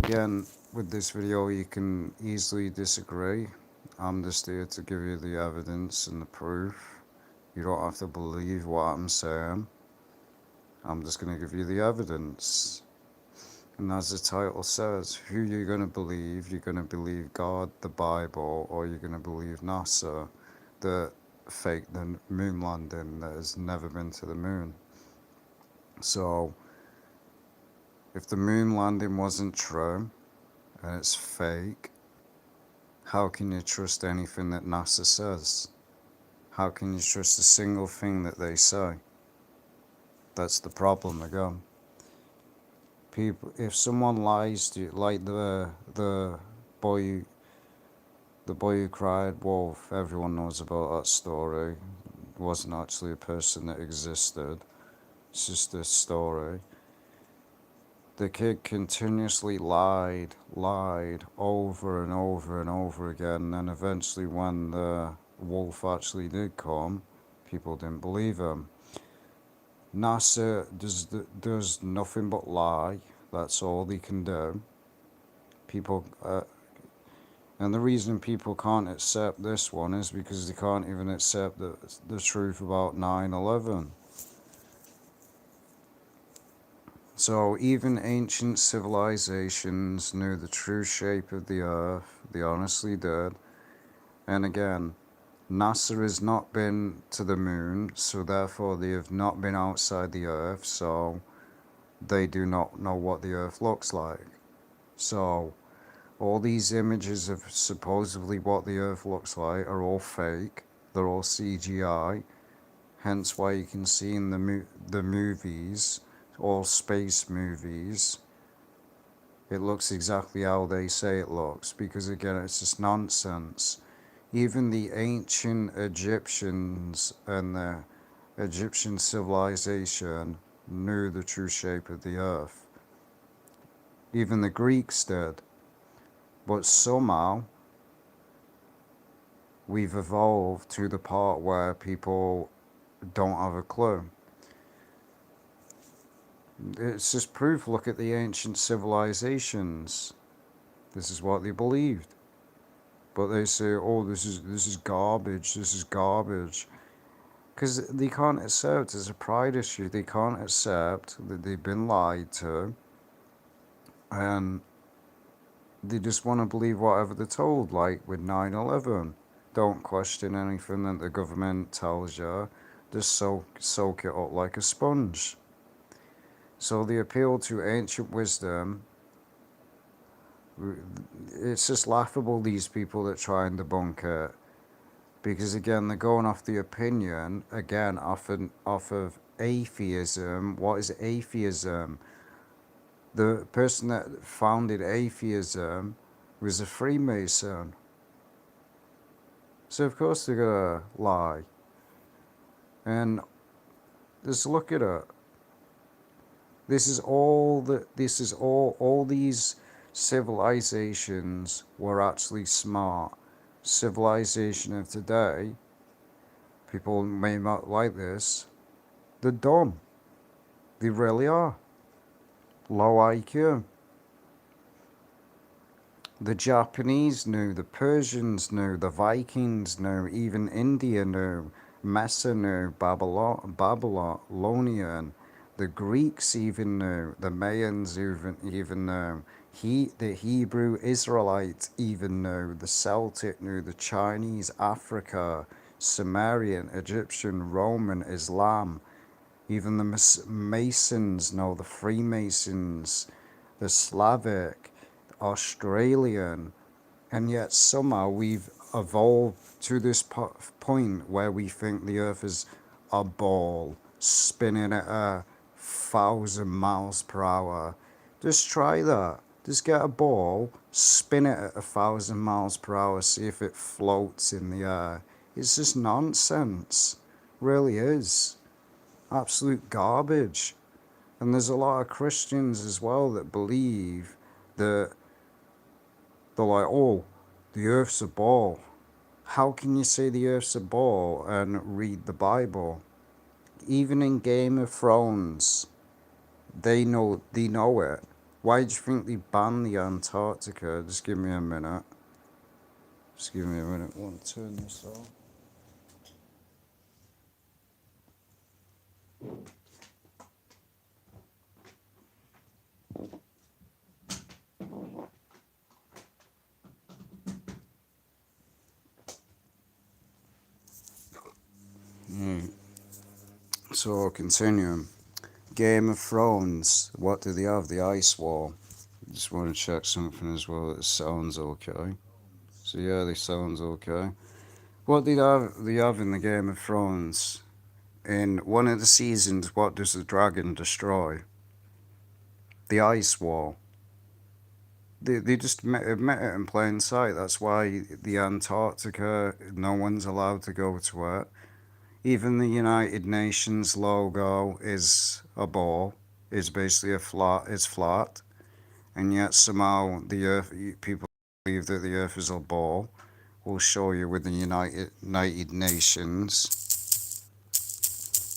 Again, with this video, you can easily disagree. I'm just here to give you the evidence and the proof. You don't have to believe what I'm saying. I'm just going to give you the evidence. And as the title says, who you're going to believe, you're going to believe God, the Bible, or you're going to believe NASA, the fake the moon landing that has never been to the moon. So, if the moon landing wasn't true and it's fake, how can you trust anything that NASA says? How can you trust a single thing that they say? That's the problem again. People, if someone lies to you, like boy, the boy who cried wolf, everyone knows about that story. It wasn't actually a person that existed. It's just a story. The kid continuously lied over and over and over again, and then eventually when the wolf actually did come, people didn't believe him. NASA does nothing but lie. That's all they can do. People, and the reason people can't accept this one is because they can't even accept the truth about 9/11. So even ancient civilizations knew the true shape of the Earth. They honestly did. And again, NASA has not been to the moon, so therefore they have not been outside the Earth, so they do not know what the Earth looks like. So all these images of supposedly what the Earth looks like are all fake. They're all CGI. Hence why you can see in the movies, all space movies, it looks exactly how they say it looks, because again, it's just nonsense. Even the ancient Egyptians and the Egyptian civilization knew the true shape of the earth. Even the Greeks did. But somehow, we've evolved to the part where people don't have a clue. It's just proof. Look at the ancient civilizations. This is what they believed. But they say, oh, this is garbage, this is garbage. Because they can't accept, it's a pride issue, they can't accept that they've been lied to, and they just want to believe whatever they're told, like with 9/11. Don't question anything that the government tells you, just soak it up like a sponge. So they appeal to ancient wisdom. It's just laughable, these people that try and debunk it. Because again, they're going off the opinion, again, off of atheism. What is atheism? The person that founded atheism was a Freemason. So of course they're gonna lie. And just look at it. This is all these civilizations were actually smart. Civilization of today, people may not like this, they're dumb. They really are. Low IQ. The Japanese knew, the Persians knew, the Vikings knew, even India knew, Mesa knew, Babylonian, the Greeks even knew, the Mayans even knew, the Hebrew Israelites even knew, the Celtic knew, the Chinese, Africa, Sumerian, Egyptian, Roman, Islam, even the Masons know, the Freemasons, the Slavic, Australian, and yet somehow we've evolved to this point where we think the Earth is a ball spinning at 1,000 miles per hour. Just try that. Just get a ball, spin it at 1,000 miles per hour, see if it floats in the air. It's just nonsense. It really is. Absolute garbage. And there's a lot of Christians as well that believe that they're like, oh, the earth's a ball. How can you say the earth's a ball and read the Bible? Even in Game of Thrones, they know it. Why do you think they banned the Antarctica? Just give me a minute. Just give me a minute. I want to turn this off. So, continue. Game of Thrones. What do they have? The Ice Wall. Just want to check something as well. It sounds okay. So yeah, they sounds okay. What did they have in the Game of Thrones? In one of the seasons, what does the dragon destroy? The Ice Wall. They just admit it in plain sight. That's why the Antarctica, no one's allowed to go to it. Even the United Nations logo is a ball. It's basically it's flat. And yet somehow the Earth, people believe that the Earth is a ball. We'll show you with the United Nations.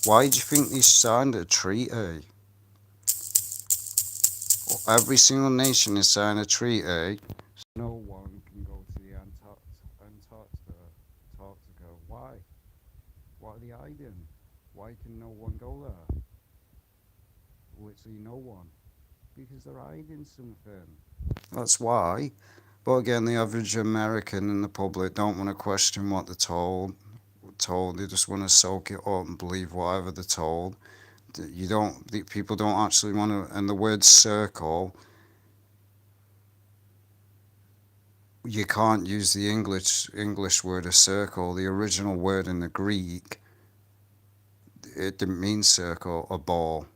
Why do you think they signed a treaty? Every single nation has signed a treaty. No one can go to the Antarctica. Why? What are they hiding? Why can no one go there? Literally no one. Because they're hiding something. That's why. But again, the average American and the public don't want to question what they're told. They just want to soak it up and believe whatever they're told. People don't actually want to. And the word circle, you can't use the English word a circle. The original word in the Greek, it didn't mean circle, a ball.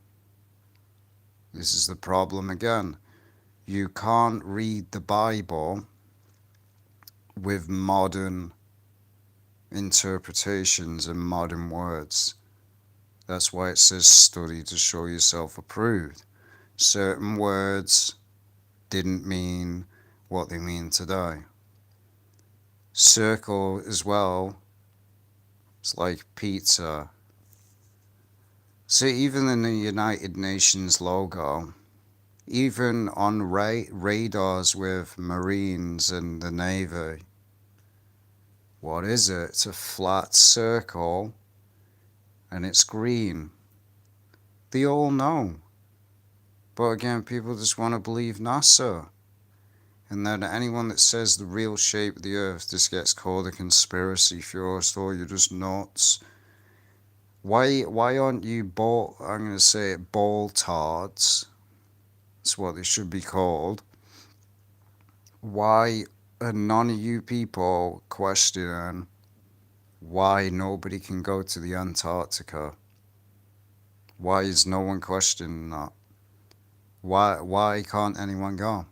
This is the problem again. You can't read the Bible with modern interpretations and modern words. That's why it says study to show yourself approved. Certain words didn't mean what they mean today. Circle as well, it's like pizza. So even in the United Nations logo, even on radars with Marines and the Navy, what is it? It's a flat circle and it's green. They all know. But again, people just want to believe NASA. And then anyone that says the real shape of the Earth just gets called a conspiracy theorist or you're just nuts. Why aren't you I'm going to say it, ball-tards? That's what they should be called. Why are none of you people questioning why nobody can go to the Antarctica? Why is no one questioning that? Why can't anyone go?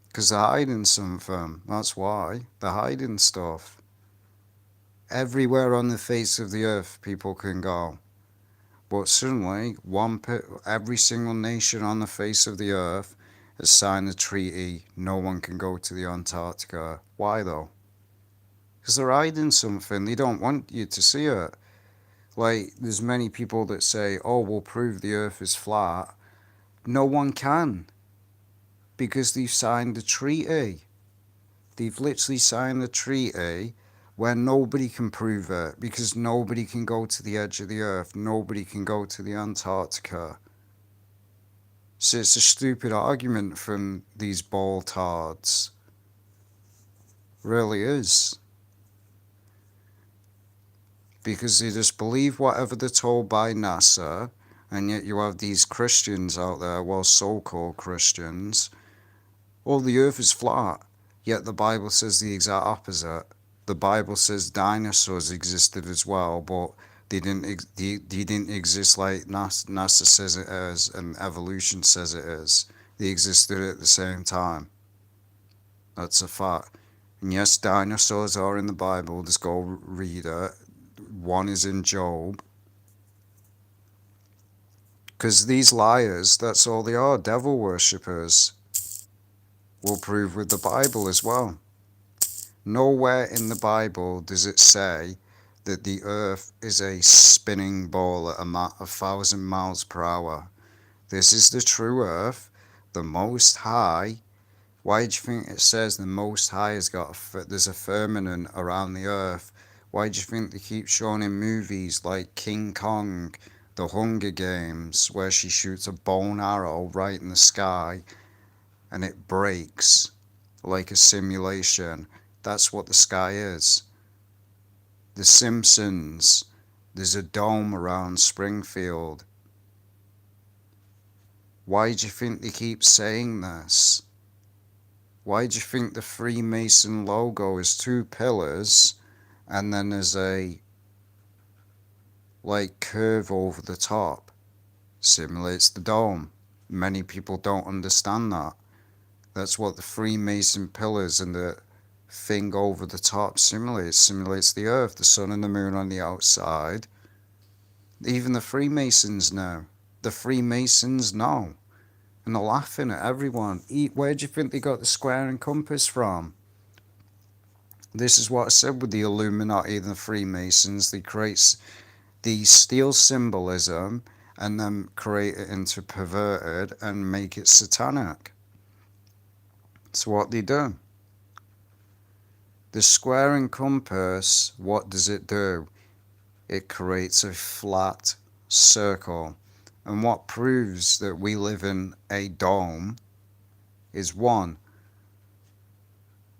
Because they're hiding something. That's why. They're hiding stuff. Everywhere on the face of the earth, people can go. But suddenly, every single nation on the face of the earth has signed a treaty. No one can go to the Antarctica. Why though? Because they're hiding something. They don't want you to see it. Like, there's many people that say, oh, we'll prove the earth is flat. No one can. Because they've signed a treaty. They've literally signed a treaty where nobody can prove it. Because nobody can go to the edge of the earth. Nobody can go to the Antarctica. So it's a stupid argument from these ball-tards. Really is. Because they just believe whatever they're told by NASA, and yet you have these Christians out there, well, so-called Christians. Oh, the earth is flat. Yet the Bible says the exact opposite. The Bible says dinosaurs existed as well, but they didn't exist like NASA says it is, and evolution says it is. They existed at the same time. That's a fact. And yes, dinosaurs are in the Bible. Just go read it. One is in Job. Because these liars, that's all they are, devil worshippers. We'll prove with the Bible as well. Nowhere in the Bible does it say that the earth is a spinning ball at 1,000 miles per hour. This is the true earth, the Most High. Why do you think it says the Most High has got there's a firmament around the earth? Why do you think they keep showing in movies like King Kong, The Hunger Games, where she shoots a bow and arrow right in the sky and it breaks like a simulation? That's what the sky is. The Simpsons, there's a dome around Springfield. Why do you think they keep saying this? Why do you think the Freemason logo is two pillars and then there's a like curve over the top? Simulates the dome. Many people don't understand that. That's what the Freemason pillars and the thing over the top simulates the earth, the sun and the moon on the outside. Even the Freemasons know. The Freemasons know. And they're laughing at everyone. Where do you think they got the square and compass from? This is what I said with the Illuminati and the Freemasons. They create, they steal symbolism and then create it into perverted and make it satanic. It's what they do. The square and compass, what does it do? It creates a flat circle. And what proves that we live in a dome is one,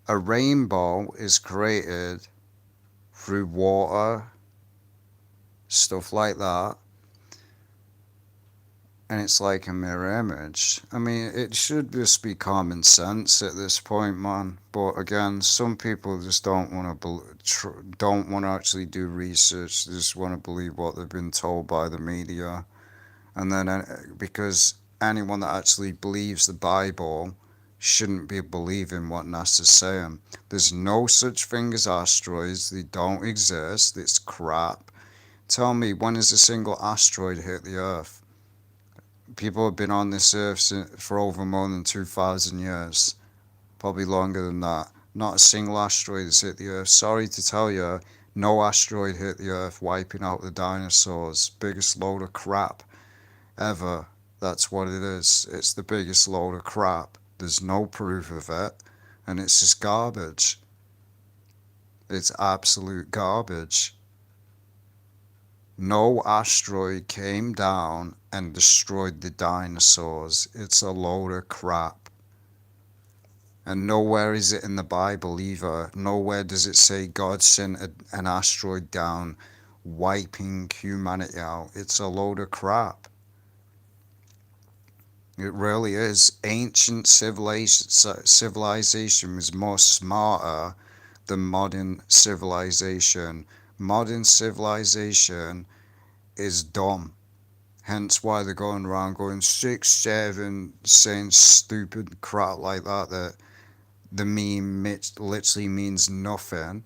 a rainbow is created through water, stuff like that, and it's like a mirror image. I mean, it should just be common sense at this point, man. But again, some people just don't want to actually do research. They just want to believe what they've been told by the media, and then because anyone that actually believes the Bible shouldn't be believing what NASA's saying. There's no such thing as asteroids. They don't exist. It's crap. Tell me, when has a single asteroid hit the Earth? People have been on this Earth for over more than 2,000 years. Probably longer than that. Not a single asteroid has hit the Earth. Sorry to tell you, no asteroid hit the Earth, wiping out the dinosaurs. Biggest load of crap ever. That's what it is. It's the biggest load of crap. There's no proof of it, and it's just garbage. It's absolute garbage. No asteroid came down and destroyed the dinosaurs. It's a load of crap. And nowhere is it in the Bible either. Nowhere does it say God sent an asteroid down wiping humanity out. It's a load of crap. It really is. Ancient civilization was more smarter than modern civilization. Modern civilization is dumb. Hence why they're going around going 6'7", saying stupid crap like that, that the meme literally means nothing.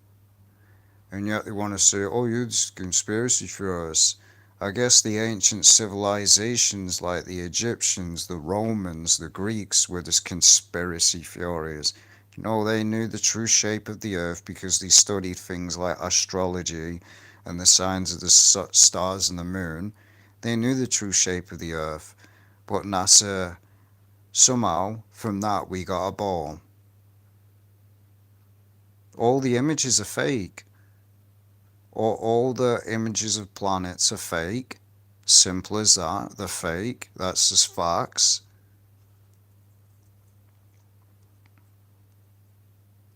And yet they want to say, oh, you're just conspiracy theorists. I guess the ancient civilizations like the Egyptians, the Romans, the Greeks were just conspiracy theories. You know, they knew the true shape of the earth because they studied things like astrology and the signs of the stars and the moon. They knew the true shape of the earth. But NASA, somehow, from that we got a ball. All the images are fake. All the images of planets are fake. Simple as that. They're fake. That's just facts.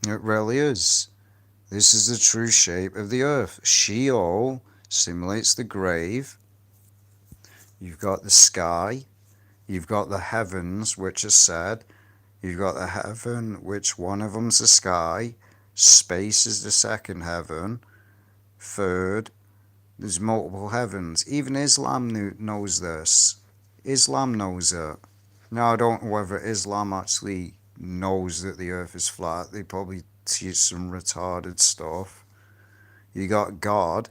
It really is. This is the true shape of the earth. Sheol simulates the grave. You've got the sky. You've got the heavens, which are said. You've got the heaven, which one of them's the sky. Space is the second heaven. Third, there's multiple heavens. Even Islam knows this. Islam knows it. Now, I don't know whether Islam actually knows that the earth is flat. They probably teach some retarded stuff. You got God.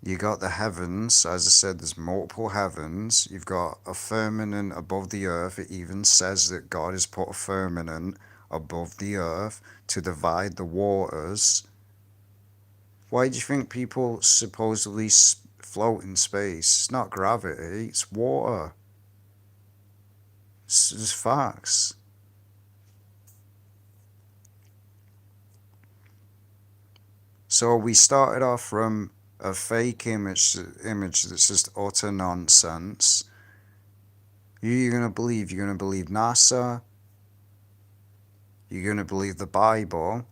You got the heavens. As I said, there's multiple heavens. You've got a firmament above the earth. It even says that God has put a firmament above the earth to divide the waters. Why do you think people supposedly float in space? It's not gravity, it's water. It's just facts. So we started off from a fake image that's just utter nonsense. Who are you going to believe? You're going to believe NASA, you're going to believe the Bible,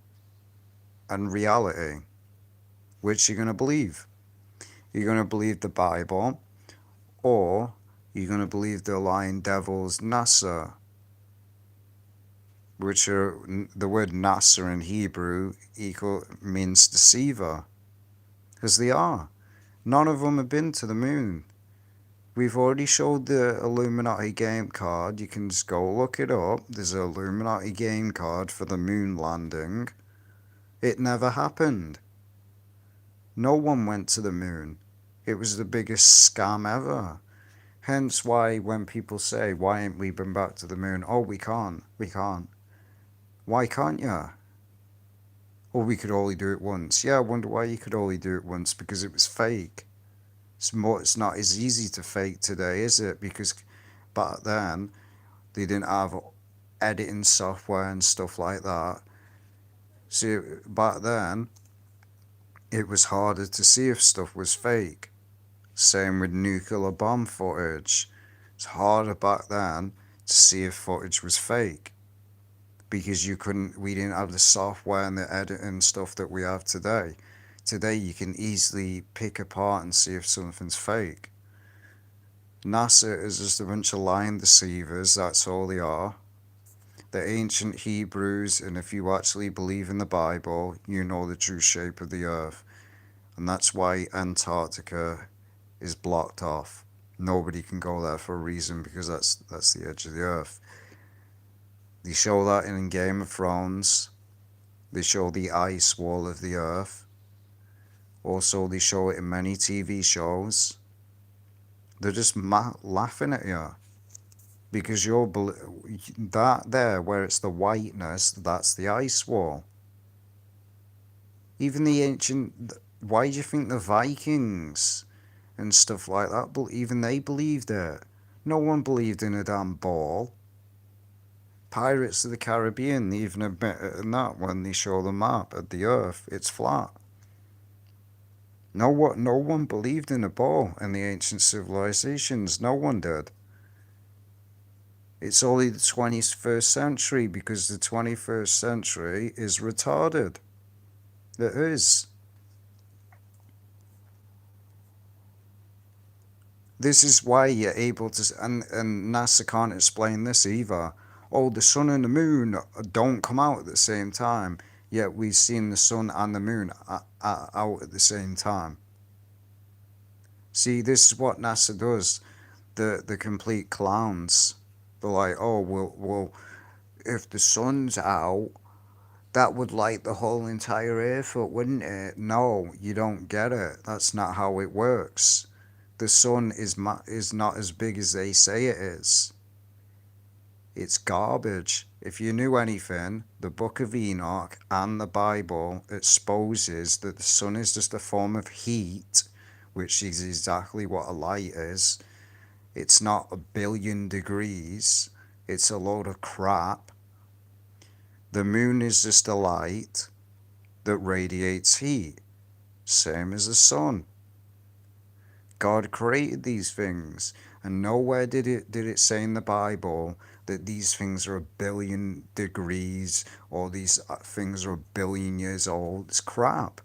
and reality. Which you're going to believe? You're going to believe the Bible, or you're going to believe the lying devil's NASA, which are the word NASA in Hebrew means deceiver, because they are. None of them have been to the moon. We've already showed the Illuminati game card. You can just go look it up. There's an Illuminati game card for the moon landing. It never happened. No one went to the moon. It was the biggest scam ever. Hence why when people say, why ain't we been back to the moon? Oh, we can't. Why can't you? Or we could only do it once. Yeah, I wonder why you could only do it once, because it was fake. It's not as easy to fake today, is it? Because back then, they didn't have editing software and stuff like that. See, back then, it was harder to see if stuff was fake. Same with nuclear bomb footage. It's harder back then to see if footage was fake, because we didn't have the software and the editing stuff that we have today. Today you can easily pick apart and see if something's fake. NASA is just a bunch of lying deceivers, that's all they are. The ancient Hebrews, and if you actually believe in the Bible, you know the true shape of the earth. And that's why Antarctica is blocked off. Nobody can go there for a reason, because that's the edge of the earth. They show that in Game of Thrones. They show the ice wall of the earth. Also, they show it in many TV shows. They're just laughing at you, because that there, where it's the whiteness, that's the ice wall. Even the ancient, why do you think the Vikings and stuff like that, even they believed it? No one believed in a damn ball. Pirates of the Caribbean, they even admit it in that when they show the map of the earth, it's flat. No one believed in a ball in the ancient civilizations. No one did. It's only the 21st century, because the 21st century is retarded. It is. This is why you're able to, and NASA can't explain this either. Oh, the sun and the moon don't come out at the same time, yet we've seen the sun and the moon out at the same time. See, this is what NASA does. The complete clowns. They're like, oh, well, if the sun's out, that would light the whole entire earth up, wouldn't it? No, you don't get it. That's not how it works. The sun is not as big as they say it is. It's garbage. If you knew anything, the Book of Enoch and the Bible exposes that the sun is just a form of heat, which is exactly what a light is. It's not 1,000,000,000 degrees. It's a load of crap. The moon is just a light that radiates heat, same as the sun. God created these things, and nowhere did it say in the Bible that these things are 1,000,000,000 degrees, or these things are 1,000,000,000 years old. It's crap.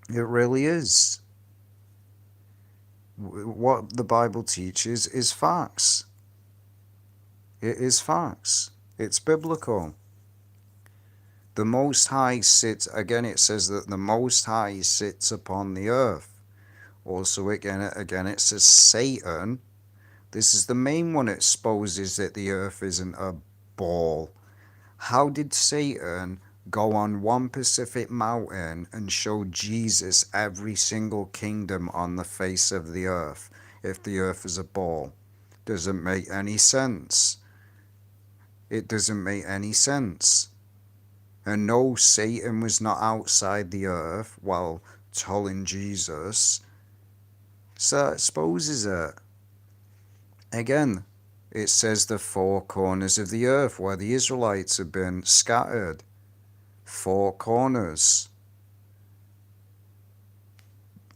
It really is. What the Bible teaches is facts. It is facts. It's biblical. The Most High sits, again it says that the Most High sits upon the earth. Also again it says Satan. This is the main one that exposes that the earth isn't a ball. How did Satan go on one Pacific mountain and show Jesus every single kingdom on the face of the earth if the earth is a ball? Doesn't make any sense. It doesn't make any sense. And no, Satan was not outside the earth while telling Jesus. So that exposes it. Again, it says the four corners of the earth where the Israelites have been scattered. Four corners.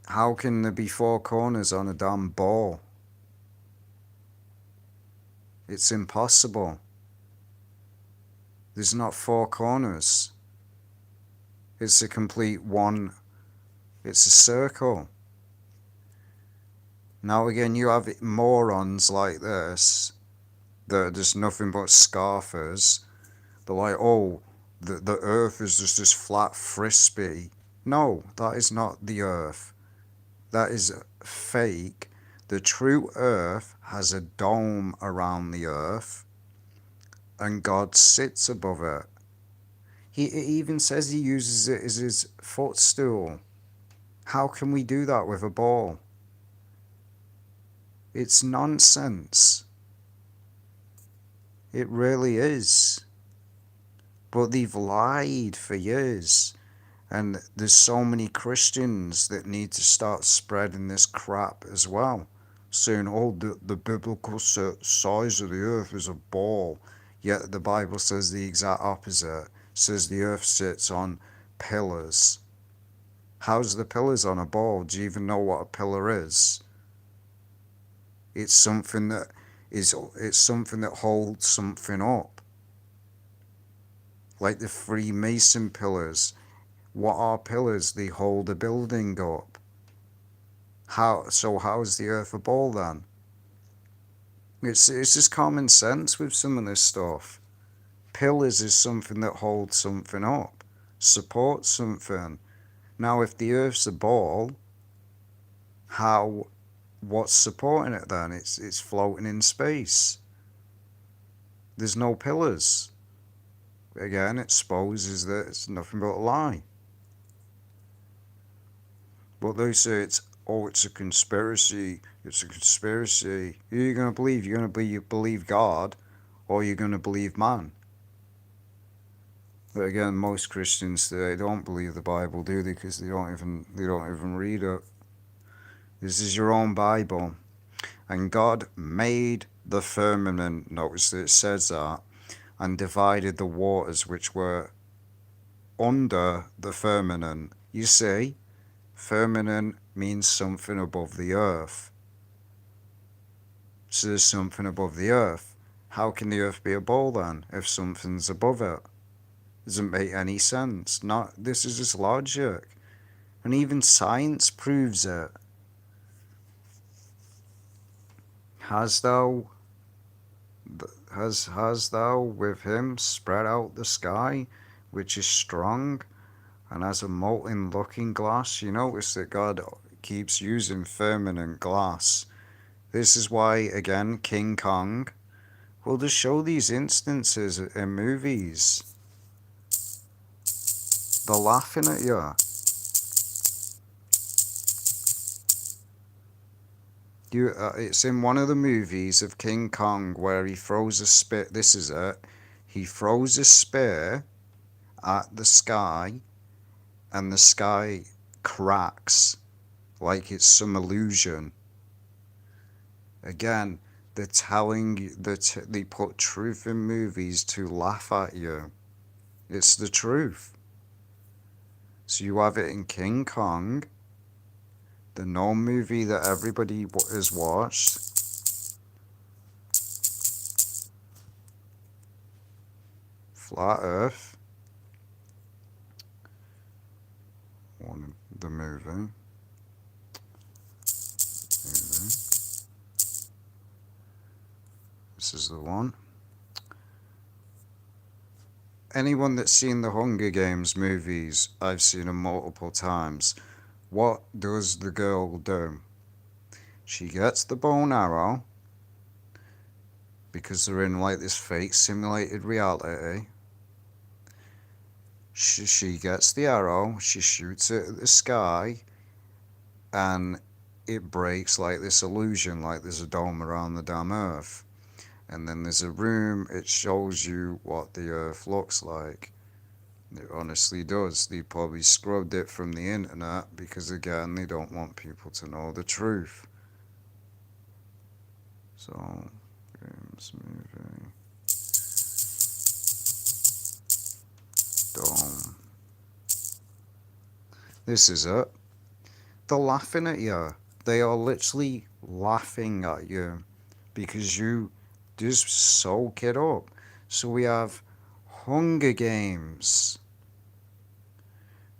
How can there be four corners on a damn ball? It's impossible. There's not four corners. It's a complete one. It's a circle. Now again, you have morons like this that are just nothing but scoffers. They're like, oh, the earth is just this flat frisbee. No, that is not the earth. That is fake. The true earth has a dome around the earth, and God sits above it. It even says he uses it as his footstool. How can we do that with a ball? It's nonsense. It really is. But they've lied for years. And there's so many Christians that need to start spreading this crap as well. Saying, oh, the biblical size of the earth is a ball. Yet the Bible says the exact opposite. It says the earth sits on pillars. How's the pillars on a ball? Do you even know what a pillar is? It's something that holds something up. Like the Freemason pillars. What are pillars? They hold a building up. How is the earth a ball then? It's just common sense with some of this stuff. Pillars is something that holds something up, supports something. Now if the earth's a ball, what's supporting it then? It's floating in space. There's no pillars. Again, it exposes that it's nothing but a lie. But they say it's a conspiracy. It's a conspiracy. Who are you going to believe? You're going to believe God, or you're going to believe man? But again, most Christians today don't believe the Bible, do they? Because they don't even read it. This is your own Bible. And God made the firmament, notice that it says that, and divided the waters which were under the firmament. You see, firmament means something above the earth. So there's something above the earth. How can the earth be a ball then, if something's above it? Doesn't make any sense. This is just logic. And even science proves it. Hast thou with him spread out the sky, which is strong, and as a molten looking glass? You notice that God keeps using firmament glass. This is why, again, King Kong will just show these instances in movies. They're laughing at you. It's in one of the movies of King Kong where he throws a spear. This is it. He throws a spear at the sky, and the sky cracks like it's some illusion. Again, they're telling you that they put truth in movies to laugh at you. It's the truth. So you have it in King Kong, the known movie that everybody has watched. Flat Earth. One of the movie. This is the one. Anyone that's seen the Hunger Games movies, I've seen them multiple times. What does the girl do? She gets the bow and arrow, because they're in like this fake simulated reality. She gets the arrow, she shoots it at the sky, and it breaks like this illusion, like there's a dome around the damn earth. And then there's a room, it shows you what the earth looks like. It honestly does. They probably scrubbed it from the internet because, again, they don't want people to know the truth. So, games, movie, dome. This is it. They're laughing at you. They are literally laughing at you because you just soak it up. So we have Hunger Games,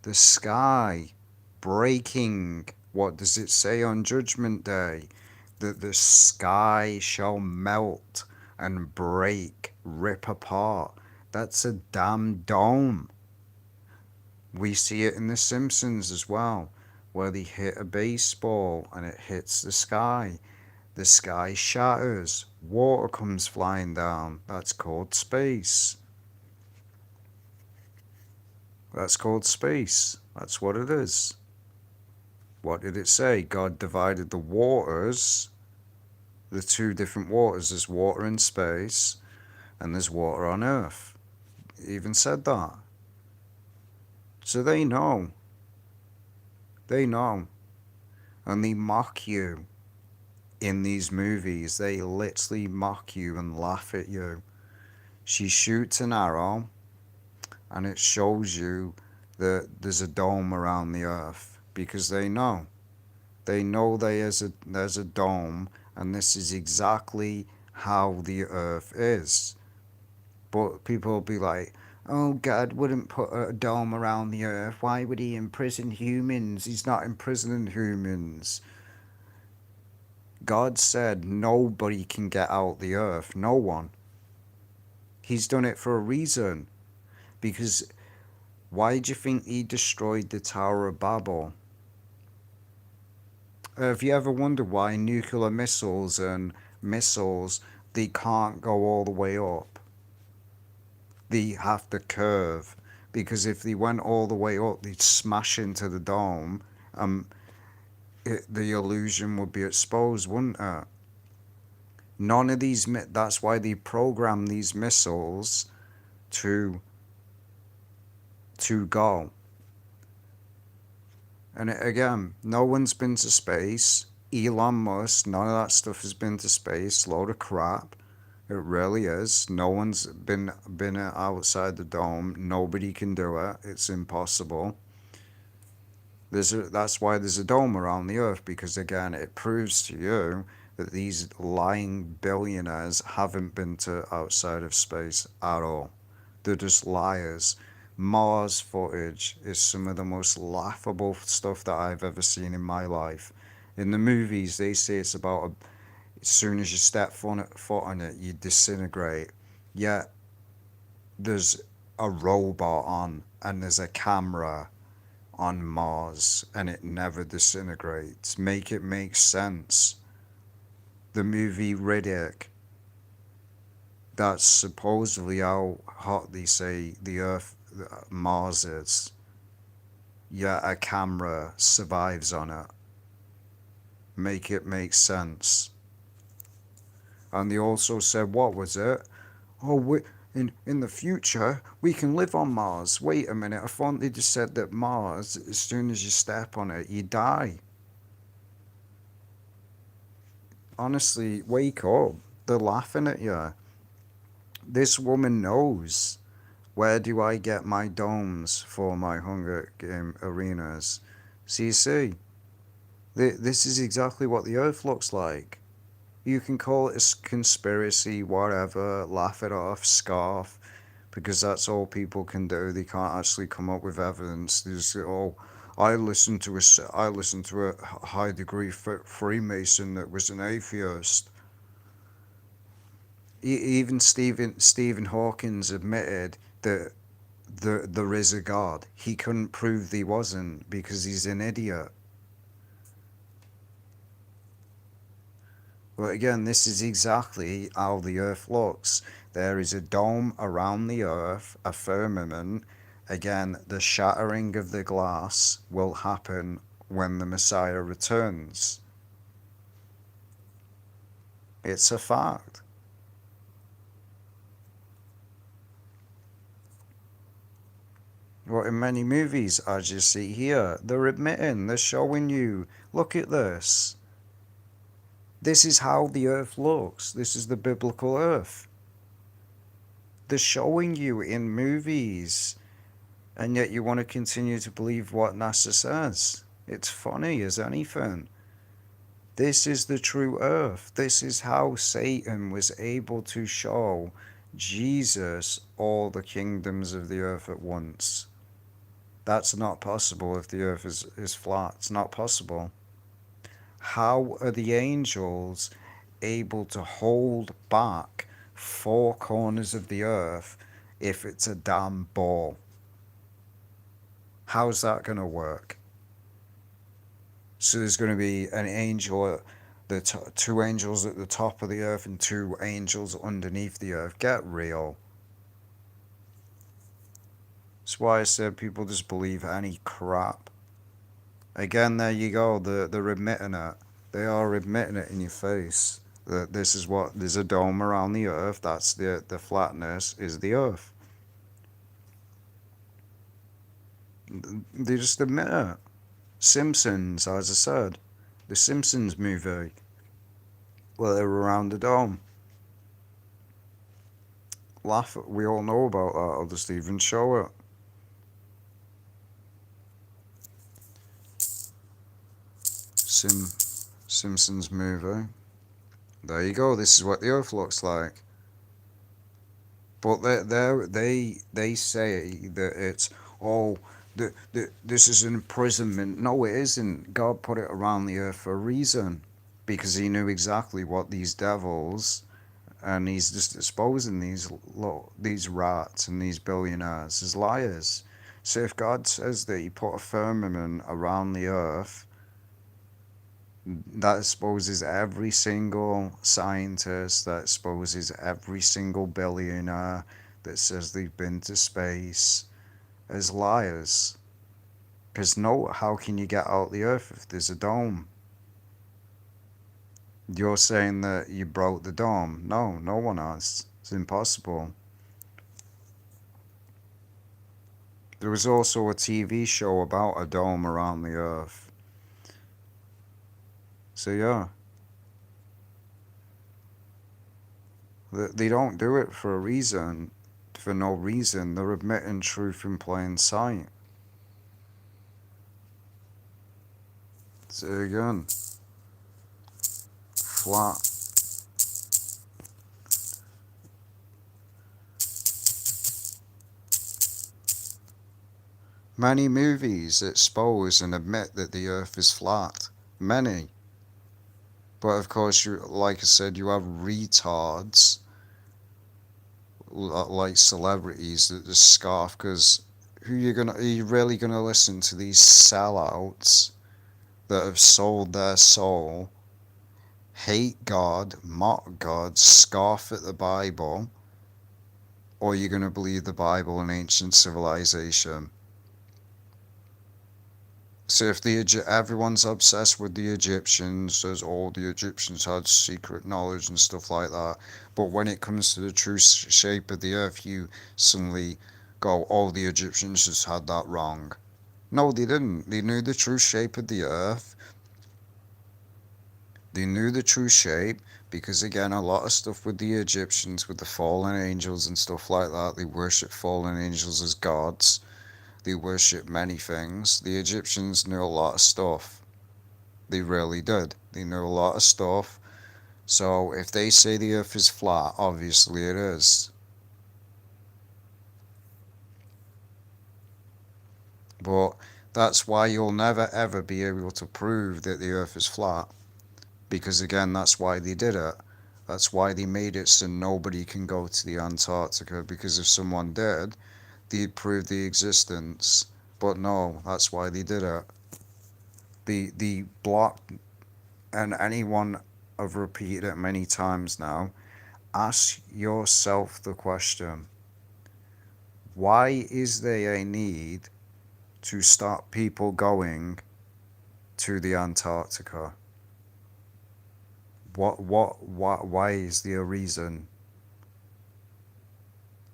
the sky breaking. What does it say on Judgment Day? That the sky shall melt and break, rip apart. That's a damn dome. We see it in The Simpsons as well, where they hit a baseball and it hits the sky. The sky shatters, water comes flying down. That's called space. That's called space. That's what it is. What did it say? God divided the waters, the two different waters. There's water in space and there's water on Earth. It even said that. So they know. They know. And they mock you in these movies. They literally mock you and laugh at you. She shoots an arrow and it shows you that there's a dome around the Earth because they know. They know there's a dome, and this is exactly how the Earth is. But people will be like, oh, God wouldn't put a dome around the Earth. Why would he imprison humans? He's not imprisoning humans. God said nobody can get out the Earth. No one. He's done it for a reason. Because why do you think he destroyed the Tower of Babel? Have you ever wondered why nuclear missiles and missiles, they can't go all the way up? They have to curve. Because if they went all the way up, they'd smash into the dome. The illusion would be exposed, wouldn't it? None of these, that's why they program these missiles to go. And again, no one's been to space. Elon Musk, none of that stuff has been to space. Load of crap. It really is. No one's been outside the dome. Nobody can do it. It's impossible. That's why there's a dome around the Earth, because again, it proves to you that these lying billionaires haven't been to outside of space at all. They're just liars. Mars footage is some of the most laughable stuff that I've ever seen in my life. In the movies, they say it's about as soon as you step foot on it, you disintegrate. Yet there's a robot on, and there's a camera on Mars, and it never disintegrates. Make it make sense. The movie Riddick, that's supposedly how hot they say the Earth, Mars is. Yet a camera survives on it. Make it make sense. And they also said, what was it? Oh, in the future, we can live on Mars. Wait a minute, I thought they just said that Mars, as soon as you step on it, you die. Honestly, wake up. They're laughing at you. This woman knows. Where do I get my domes for my Hunger Game arenas? So you see, this is exactly what the Earth looks like. You can call it a conspiracy, whatever, laugh it off, scoff, because that's all people can do. They can't actually come up with evidence. They just say, "Oh, I listened to a high degree Freemason that was an atheist." Even Stephen Hawkins admitted that there is a God. He couldn't prove he wasn't because he's an idiot. But again, this is exactly how the Earth looks. There is a dome around the Earth, a firmament. Again, the shattering of the glass will happen when the Messiah returns. It's a fact. Well, in many movies, as you see here, they're admitting, they're showing you, look at this. This is how the earth looks. This is the biblical earth. They're showing you in movies, and yet you want to continue to believe what NASA says. It's funny as anything. This is the true earth. This is how Satan was able to show Jesus all the kingdoms of the earth at once. That's not possible if the earth is flat. It's not possible. How are the angels able to hold back four corners of the earth if it's a damn ball? How's that going to work? So there's going to be an angel, two angels at the top of the earth and two angels underneath the earth. Get real. That's why I said people just believe any crap. Again, there you go. They're admitting it. They are admitting it in your face. That this is what, there's a dome around the earth. That's the flatness is the earth. They just admit it. Simpsons, as I said. The Simpsons movie. Well, they were around the dome. Laugh. We all know about that. I'll just even show it. Simpsons movie. There you go. This is what the Earth looks like. But they say that it's this is an imprisonment. No, it isn't. God put it around the Earth for a reason, because He knew exactly what these devils, and He's just exposing these rats and these billionaires as liars. So if God says that He put a firmament around the Earth, that exposes every single scientist, that exposes every single billionaire that says they've been to space as liars. Because how can you get out the earth if there's a dome? You're saying that you broke the dome. No, no one has. It's impossible. There was also a TV show about a dome around the earth. So yeah, they don't do it for a reason, for no reason. They're admitting truth in plain sight. So again, flat. Many movies expose and admit that the earth is flat. Many. But of course, like I said, you have retards like celebrities that just scoff, because are you really gonna listen to these sellouts that have sold their soul, hate God, mock God, scoff at the Bible, or are you gonna believe the Bible and ancient civilization? So if everyone's obsessed with the Egyptians, says all the Egyptians had secret knowledge and stuff like that, but when it comes to the true shape of the earth, you suddenly go, oh, the Egyptians just had that wrong. No, they didn't. They knew the true shape of the earth. They knew the true shape because, again, a lot of stuff with the Egyptians, with the fallen angels and stuff like that, they worship fallen angels as gods. They worship many things. The Egyptians knew a lot of stuff. They really did. They knew a lot of stuff. So if they say the earth is flat, obviously it is. But that's why you'll never ever be able to prove that the earth is flat. Because again, that's why they did it. That's why they made it so nobody can go to the Antarctica. Because if someone did, they'd prove the existence. But no, that's why they did it. The block, and anyone, I've repeated it many times now, ask yourself the question, why is there a need to stop people going to the Antarctica? Why is there a reason?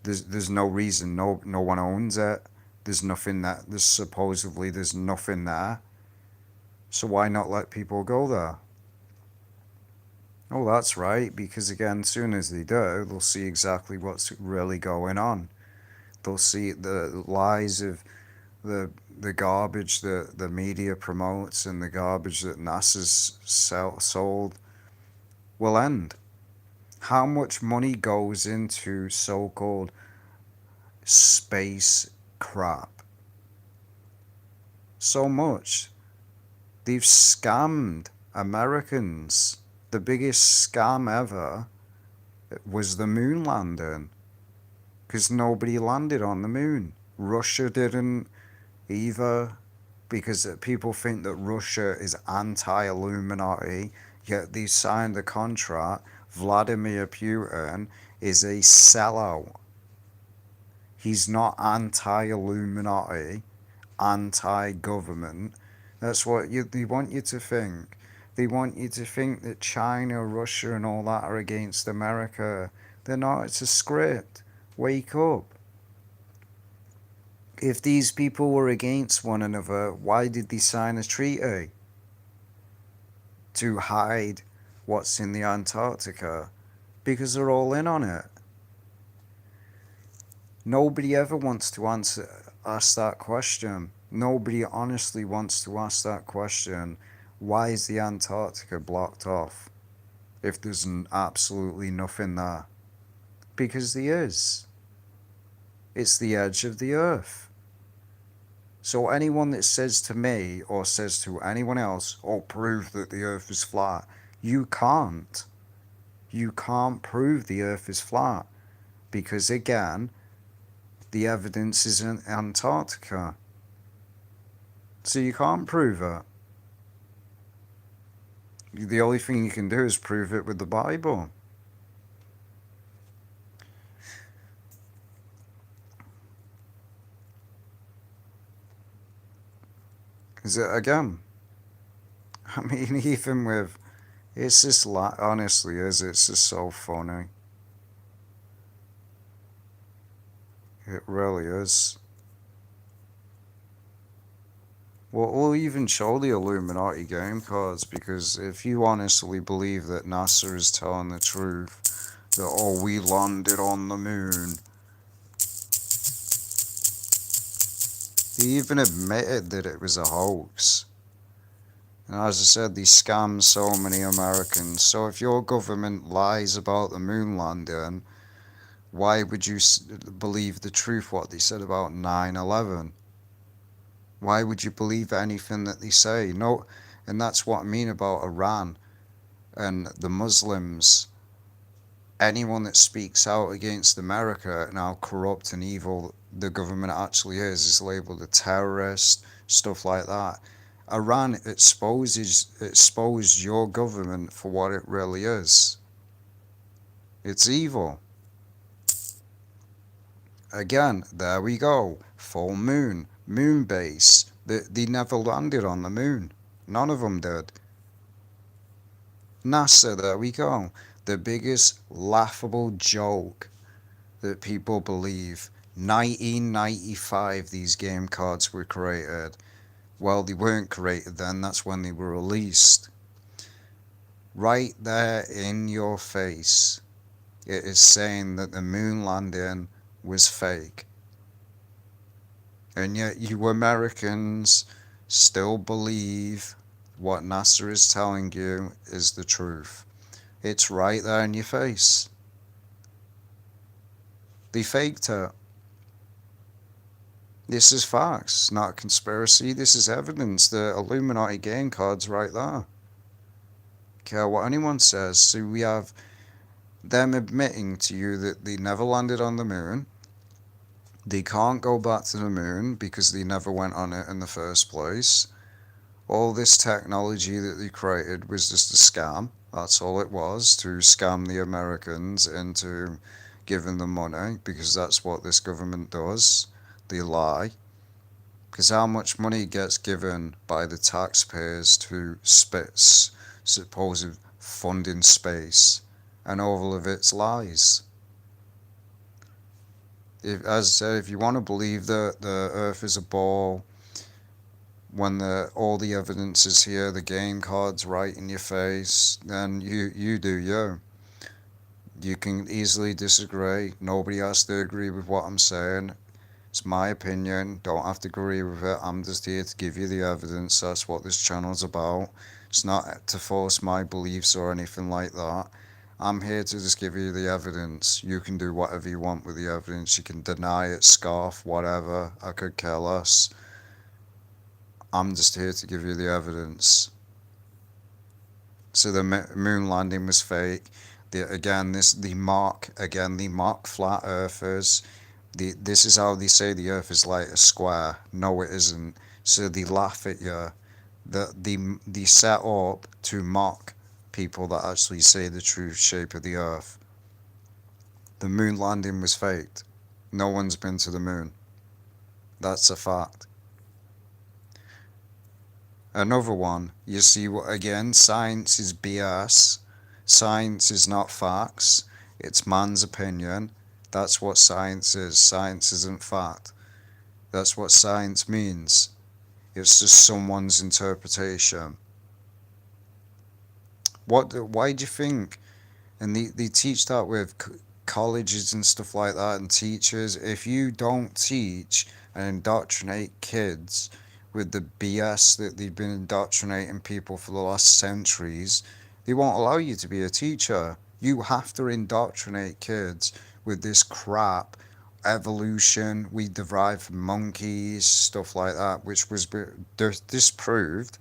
There's no reason. No one owns it. There's nothing there's nothing there. So why not let people go there? Oh, that's right, because again, soon as they do, they'll see exactly what's really going on. They'll see the lies of the garbage that the media promotes and the garbage that NASA's sold will end. How much money goes into so-called space crap? So much. They've scammed Americans. The biggest scam ever was the moon landing, because nobody landed on the moon. Russia didn't either, because people think that Russia is anti-Illuminati, yet they signed a contract. Vladimir Putin is a sellout. He's not anti-Illuminati, anti-government. That's what they want you to think. They want you to think that China, Russia, and all that are against America. They're not. It's a script. Wake up. If these people were against one another, why did they sign a treaty? To hide what's in the Antarctica? Because they're all in on it. Nobody ever wants to ask that question. Nobody honestly wants to ask that question. Why is the Antarctica blocked off if there's absolutely nothing there? Because there is. It's the edge of the earth. So anyone that says to me or says to anyone else, oh, prove that the earth is flat, you can't. You can't prove the earth is flat. Because again, the evidence is in Antarctica. So you can't prove it. The only thing you can do is prove it with the Bible. Because again, I mean, even with, it's just, honestly is, it's just so funny. It really is. We'll even show the Illuminati game cards, because if you honestly believe that NASA is telling the truth, that, oh, we landed on the moon, they even admitted that it was a hoax. And as I said, they scam so many Americans. So if your government lies about the moon landing, why would you believe the truth, what they said about 9/11? Why would you believe anything that they say? No, and that's what I mean about Iran and the Muslims. Anyone that speaks out against America and how corrupt and evil the government actually is labeled a terrorist, stuff like that. Iran exposed your government for what it really is. It's evil. Again, there we go. Full moon, moon base. They never landed on the moon. None of them did. NASA, there we go. The biggest laughable joke that people believe. 1995 these game cards were created. Well, they weren't created then, that's when they were released. Right there in your face, it is saying that the moon landing was fake. And yet you Americans still believe what NASA is telling you is the truth. It's right there in your face. They faked it. This is facts, not conspiracy. This is evidence. The Illuminati game card's right there. Care what anyone says. So we have them admitting to you that they never landed on the moon. They can't go back to the moon because they never went on it in the first place. All this technology that they created was just a scam. That's all it was, to scam the Americans into giving them money, because that's what this government does. They lie. Because how much money gets given by the taxpayers to supposed funding space, and all of it's lies. As I said, if you want to believe that the Earth is a ball, when all the evidence is here, the game card's right in your face, then you do you. You can easily disagree. Nobody has to agree with what I'm saying. It's my opinion. Don't have to agree with it. I'm just here to give you the evidence. That's what this channel's about. It's not to force my beliefs or anything like that. I'm here to just give you the evidence. You can do whatever you want with the evidence. You can deny it, scoff, whatever. I could care less. I'm just here to give you the evidence. So the moon landing was fake. The mock flat earthers. This is how they say the earth is like a square. No, it isn't. So they laugh at you. They set up to mock people that actually say the true shape of the earth. The moon landing was faked. No one's been to the moon. That's a fact. Another one, you see, again, science is BS. Science is not facts. It's man's opinion. That's what science is. Science isn't fact. That's what science means. It's just someone's interpretation. Why do you think? And they teach that with colleges and stuff like that, and teachers. If you don't teach and indoctrinate kids with the BS that they've been indoctrinating people for the last centuries, they won't allow you to be a teacher. You have to indoctrinate kids with this crap. Evolution, we derived from monkeys, stuff like that, which was disproved.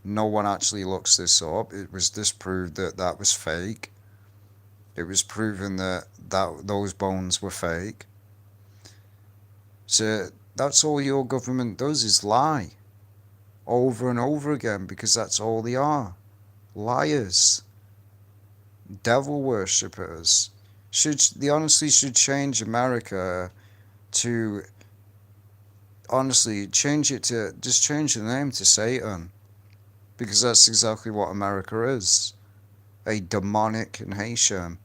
No one actually looks this up. It was disproved that that was fake. It was proven that those bones were fake. So that's all your government does is lie over and over again, because that's all they are. Liars. Devil worshippers. They honestly should change America to, honestly, change the name to Satan. Because that's exactly what America is. A demonic nation.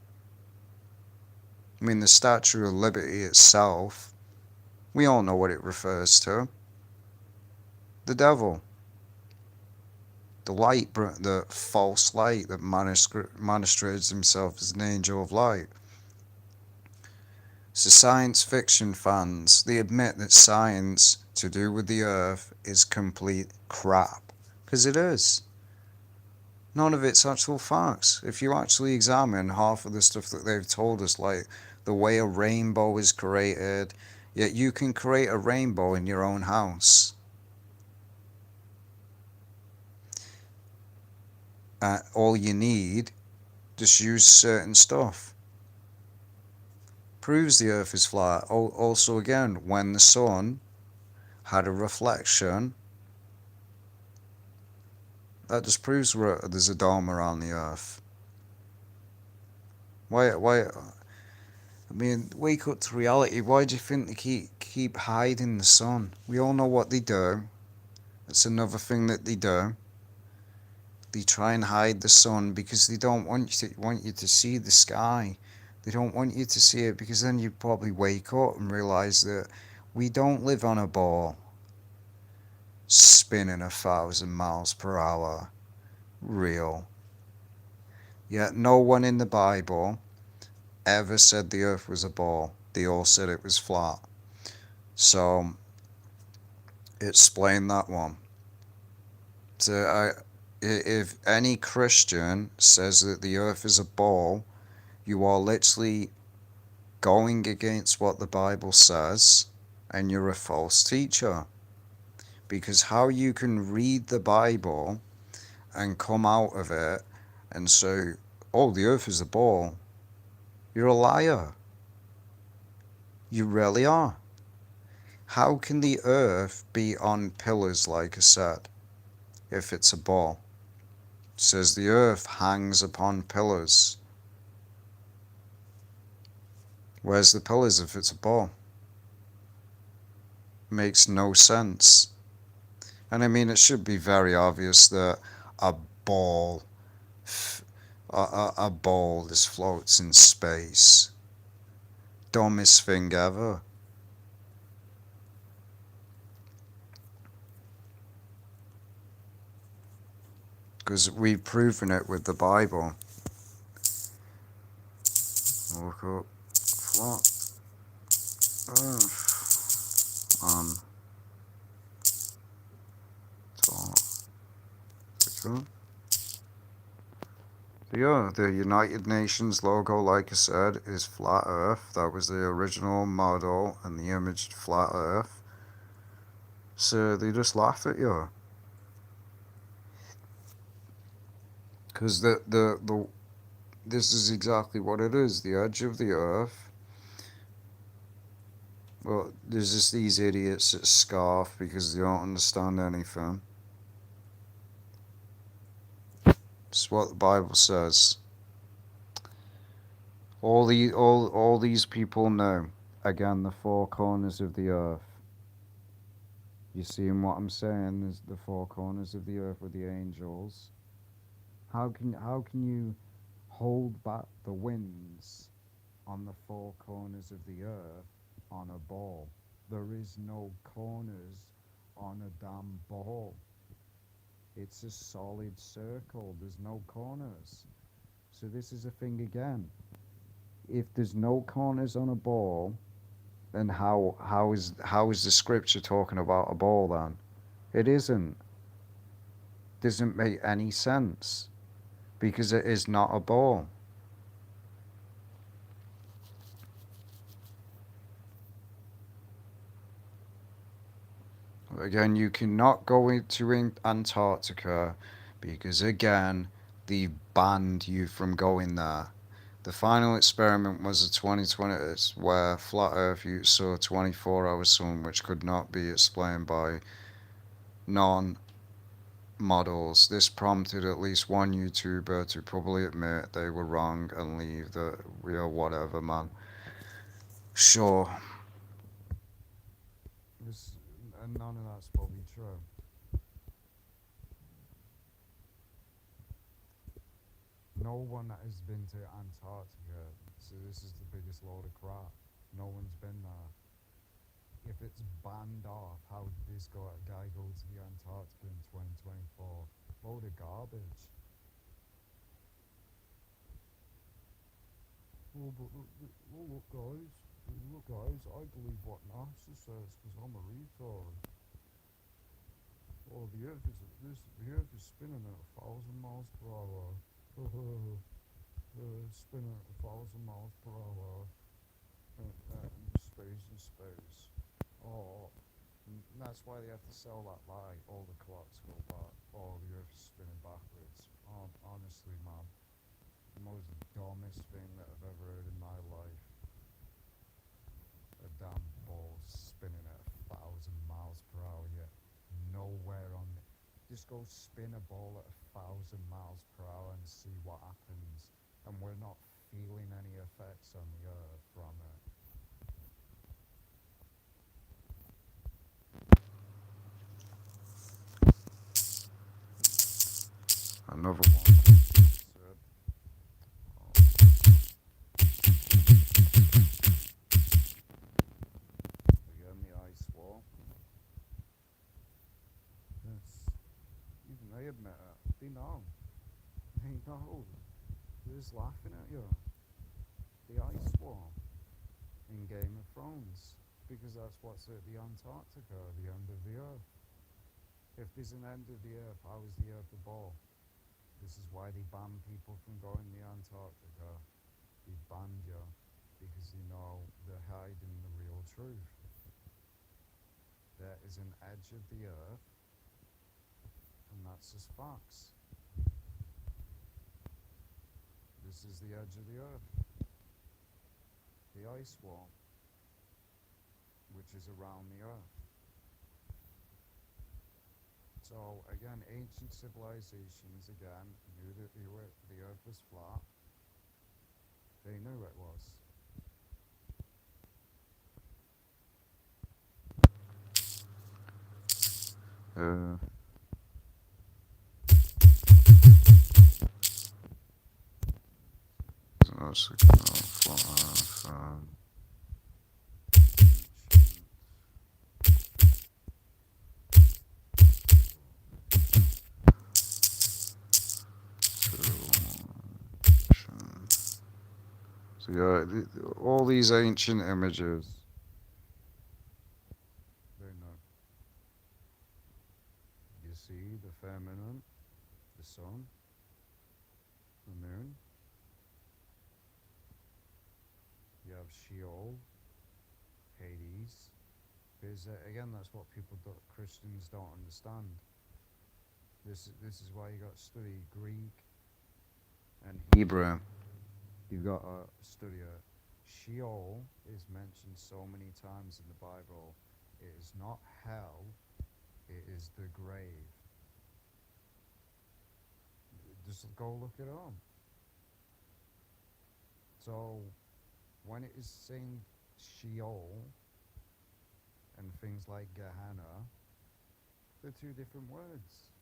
I mean, the Statue of Liberty itself, we all know what it refers to. The devil. The light, the false light that masquerades himself as an angel of light. So science fiction fans, they admit that science to do with the earth is complete crap. Because it is. None of it's actual facts. If you actually examine half of the stuff that they've told us, like the way a rainbow is created, yet you can create a rainbow in your own house. All you need, just use certain stuff. Proves the earth is flat. Also, again, when the sun had a reflection, that just proves there's a dome around the earth. Why? I mean, wake up to reality. Why do you think they keep hiding the sun? We all know what they do. It's another thing that they do. They try and hide the sun because they don't want you to see the sky. They don't want you to see it, because then you probably wake up and realize that we don't live on a ball spinning 1,000 miles per hour. Real. Yet no one in the Bible ever said the earth was a ball. They all said it was flat. So, explain that one. So, if any Christian says that the earth is a ball, you are literally going against what the Bible says, and you're a false teacher. Because how you can read the Bible and come out of it and say, oh, the earth is a ball, you're a liar. You really are. How can the earth be on pillars, like I said, if it's a ball? It says the earth hangs upon pillars. Where's the pillars if it's a ball? Makes no sense. And I mean, it should be very obvious that a ball just floats in space. Dumbest thing ever. because we've proven it with the Bible. Look up flat earth on Antarctica. Yeah, the United Nations logo, like I said, is flat earth. That was the original model and the image flat earth. So they just laugh at you. Because this is exactly what it is. The edge of the earth. Well, there's just these idiots that scoff because they don't understand anything. It's what the Bible says. All these people know. Again, the four corners of the earth. You seeing what I'm saying? There's the four corners of the earth with the angels. How can you hold back the winds on the four corners of the earth on a ball? There is no corners on a damn ball. It's a solid circle. There's no corners. So this is a thing again. If there's no corners on a ball, then how is the scripture talking about a ball then? It isn't. Doesn't make any sense because it is not a ball. Again, you cannot go into Antarctica because again, they banned you from going there. The final experiment was the 2020, where flat Earth you saw 24-hour sun, which could not be explained by non-models. This prompted at least one YouTuber to probably admit they were wrong and leave the real whatever, man. Sure. And none of that's probably true. No one has been to Antarctica, so this is the biggest load of crap. No one's been there. If it's banned off, how did this guy go to the Antarctica in 2024? Load of garbage. Look guys, I believe what NASA says because I'm a retard. Oh, the Earth is spinning at 1,000 miles per hour. Spinning at 1,000 miles per hour. Space. Oh, that's why they have to sell that lie. All the clocks go back. Oh, the Earth is spinning backwards. Honestly, man, the most dumbest thing that I've ever heard in my life. A damn ball spinning at 1,000 miles per hour. Yet nowhere on it. Just go spin a ball at 1,000 miles per hour and see what happens. And we're not feeling any effects on the Earth from it. Another one. Again, the ice wall. Yes. Even they admit it. They know. They know. They're just laughing at you. The ice wall in Game of Thrones. Because that's what's at the Antarctica, the end of the Earth. If there's an end of the Earth, how is the Earth a ball? This is why they ban people from going to the Antarctica. They banned you because they know they're hiding the real truth. There is an edge of the Earth, and that's just facts. This is the edge of the Earth. The ice wall, which is around the Earth. So again, ancient civilizations again knew that the Earth was flat. They knew it was. So yeah, all these ancient images, they know. You see the firmament, the sun, the moon. You have Sheol, Hades. Because again, that's what Christians don't understand. This is why you got to study Greek and Hebrew. You've got to study it. Sheol is mentioned so many times in the Bible. It is not hell, it is the grave. Just go look it up. So, when it is saying Sheol and things like Gehenna, they're two different words.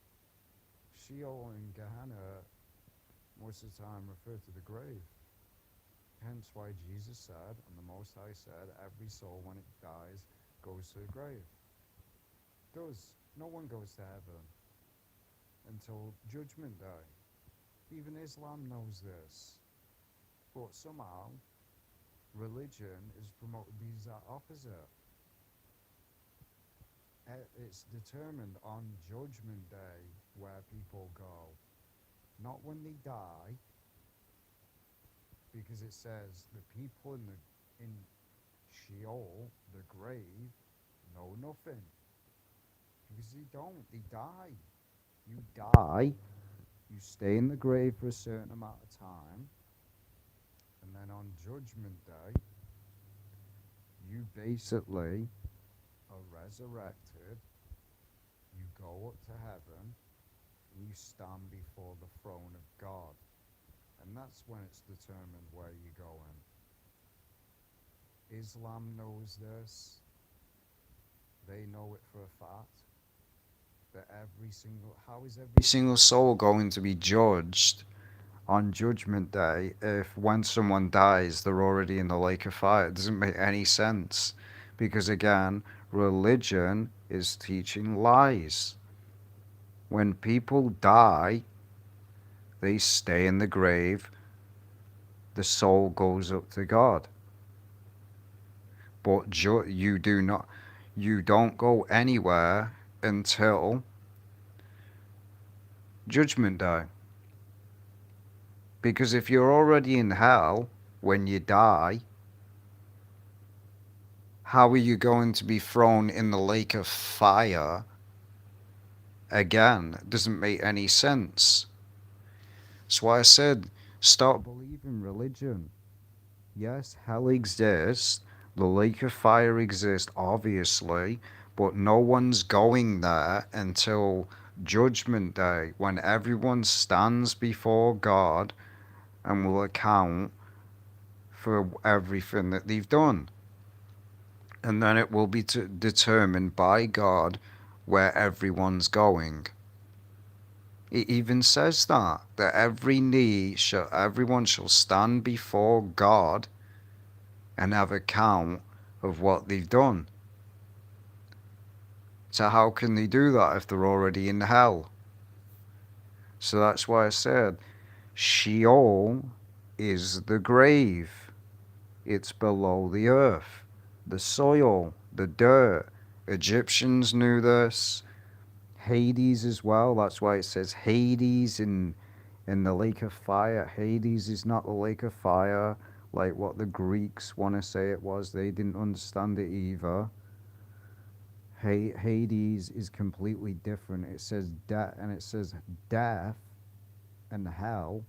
Sheol and Gehenna most of the time refer to the grave. Hence why Jesus said, and the Most High said, every soul when it dies goes to the grave. Does. No one goes to heaven until Judgment Day. Even Islam knows this. But somehow, religion is promoted the exact opposite. It's determined on Judgment Day where people go. Not when they die, because it says the people in Sheol, the grave, know nothing. Because they don't. They die. You die. You stay in the grave for a certain amount of time. And then on Judgment Day, you basically are resurrected. You go up to heaven. And you stand before the throne of God. And that's when it's determined where you go in. Islam knows this. They know it for a fact. That how is every single soul going to be judged on Judgment Day if when someone dies they're already in the lake of fire? It doesn't make any sense. Because again, religion is teaching lies. When people die, they stay in the grave, the soul goes up to God. But you don't go anywhere until Judgment Day. Because if you're already in hell when you die, how are you going to be thrown in the lake of fire again? It doesn't make any sense. That's why I said, stop believing religion. Yes, hell exists. The lake of fire exists, obviously, but no one's going there until Judgment Day, when everyone stands before God and will account for everything that they've done. And then it will be determined by God where everyone's going. It even says that everyone shall stand before God and have account of what they've done. So how can they do that if they're already in hell? So that's why I said Sheol is the grave. It's below the earth, the soil, the dirt. Egyptians knew this. Hades as well. That's why it says Hades in the lake of fire. Hades is not the lake of fire like what the Greeks want to say it was. They didn't understand it either. Hades is completely different. It says death, and it says death and hell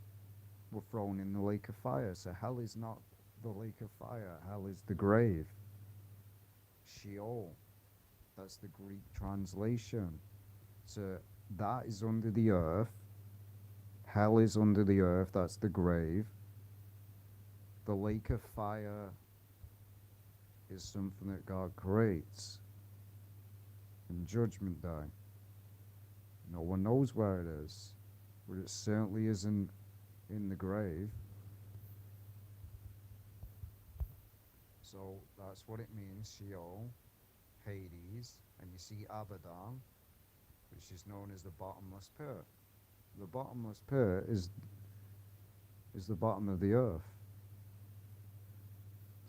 were thrown in the lake of fire. So hell is not the lake of fire. Hell is the grave. Sheol. That's the Greek translation. So that is under the earth. Hell is under the earth. That's the grave. The lake of fire is something that God creates. In Judgment Day. No one knows where it is, but it certainly isn't in the grave. So that's what it means, Sheol, Hades, and you see Abaddon, which is known as the bottomless pit. The bottomless pit is the bottom of the earth.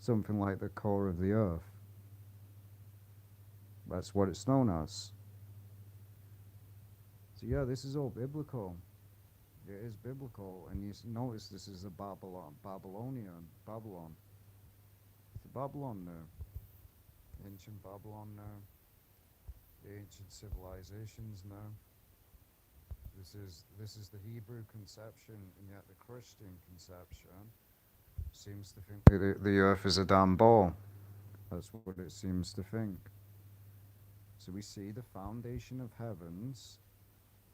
something like the core of the earth. That's what it's known as. So yeah, this is all biblical. It is biblical, and you notice this is a Babylon. It's a Babylon now, ancient Babylon now, the ancient civilizations now. This is the Hebrew conception, and yet the Christian conception seems to think the earth is a damn ball. That's what it seems to think. So we see the foundation of heavens.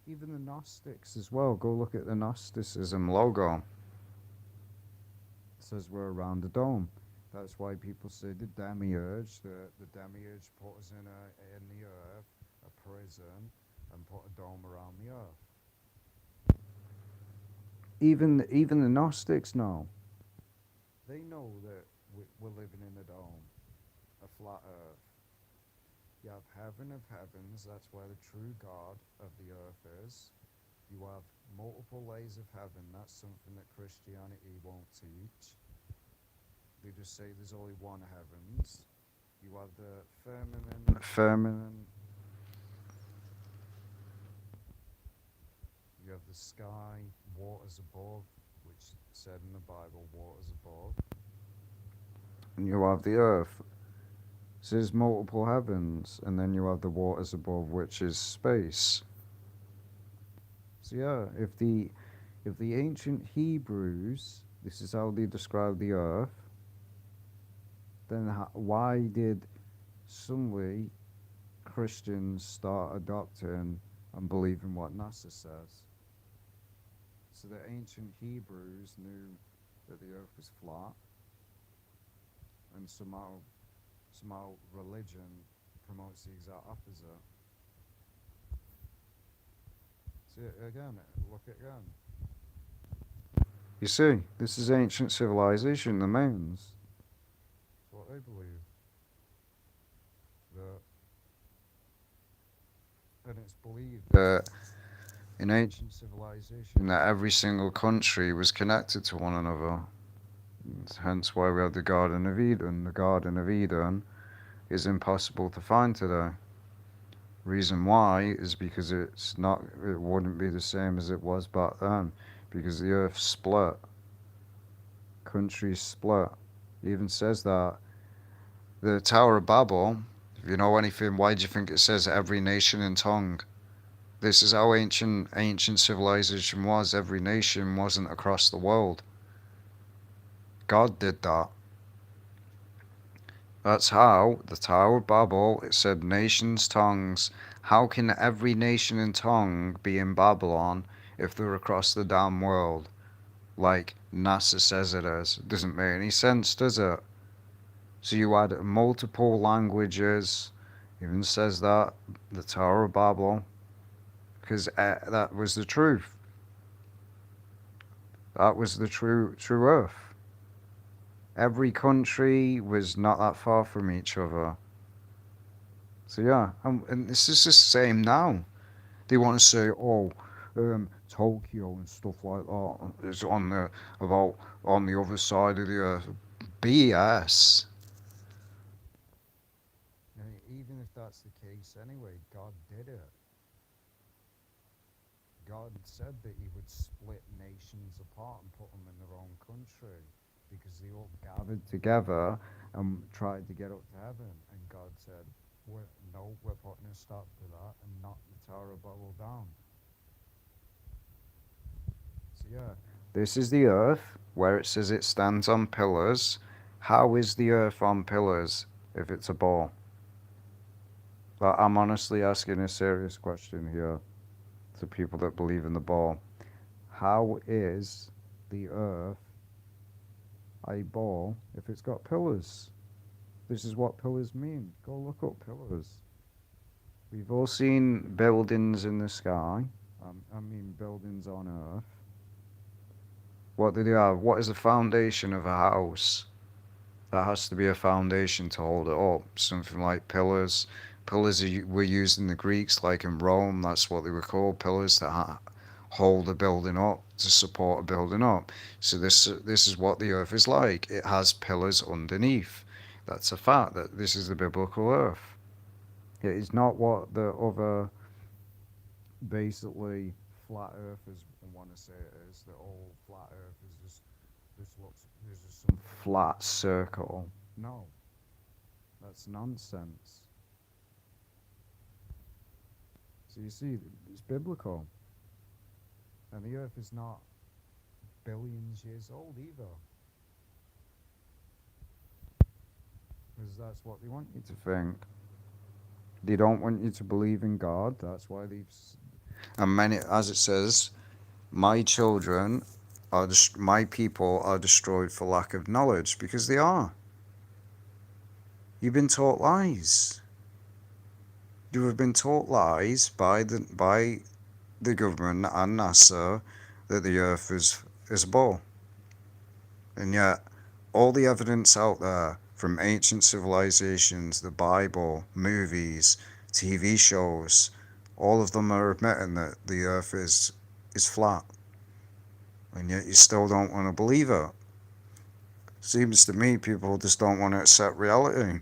Even the Gnostics as well. Go look at the Gnosticism logo. It says we're around the dome. That's why people say the demiurge. The demiurge put us in the earth, a prison, and put a dome around the earth. Even the Gnostics know. They know that we're living in a dome, a flat earth. You have heaven of heavens, that's where the true God of the earth is. You have multiple layers of heaven, that's something that Christianity won't teach. They just say there's only one heavens. You have the firmament. You have the sky, waters above, which said in the Bible, waters above. And you have the earth. So there's multiple heavens, and then you have the waters above, which is space. So yeah, if the ancient Hebrews, this is how they describe the earth, then why did suddenly Christians start adopting and believing what NASA says? So the ancient Hebrews knew that the earth was flat, and somehow religion promotes the exact opposite. See, again, look again. You see, this is ancient civilization, the Mayans. That's what they believe. And it's believed that in ancient civilization that every single country was connected to one another. Hence why we have the Garden of Eden. The Garden of Eden is impossible to find today. Reason why is because it wouldn't be the same as it was back then, because the earth split, countries split. It even says that the Tower of Babel, if you know anything, why do you think it says every nation and tongue? This is how ancient civilization was. Every nation wasn't across the world. God did that. That's how the Tower of Babel, it said nations, tongues. How can every nation and tongue be in Babylon if they're across the damn world? Like NASA says it is. It doesn't make any sense, does it? So you had multiple languages. Even says that, the Tower of Babel, because that was the truth. That was the true earth. Every country was not that far from each other. So yeah, and this is the same now. They want to say, oh, Tokyo and stuff like that is on the other side of the earth. BS. Even if that's the case anyway, God did it. God said that he would split nations apart and put them in their own country because they all gathered together and tried to get up to heaven. And God said, no, we're putting a stop to that and knock the Tower of Babel down. So yeah, this is the earth where it says it stands on pillars. How is the earth on pillars if it's a ball? But I'm honestly asking a serious question here to people that believe in the ball. How is the earth a ball if it's got pillars? This is what pillars mean. Go look up pillars. We've all seen buildings in the sky. Buildings on earth. What do they have? What is the foundation of a house? There has to be a foundation to hold it up. Something like pillars. Pillars were used in the Greeks, like in Rome. That's what they were called, pillars that hold a building up, to support a building up. So this is what the earth is like. It has pillars underneath. That's a fact. That this is the biblical earth. It is not what the other basically flat earthers want to say it is. The old flat earth is just this looks there's just some flat circle. No, that's nonsense. So you see, it's biblical, and the earth is not billions years old either, because that's what they want you to think. They don't want you to believe in God. That's why they've and many, as it says, my children are my people are destroyed for lack of knowledge, because they are. You've been taught lies. You have been taught lies by the government and NASA that the Earth is a ball, and yet all the evidence out there from ancient civilizations, the Bible, movies, TV shows, all of them are admitting that the Earth is flat, and yet you still don't want to believe it. Seems to me people just don't want to accept reality.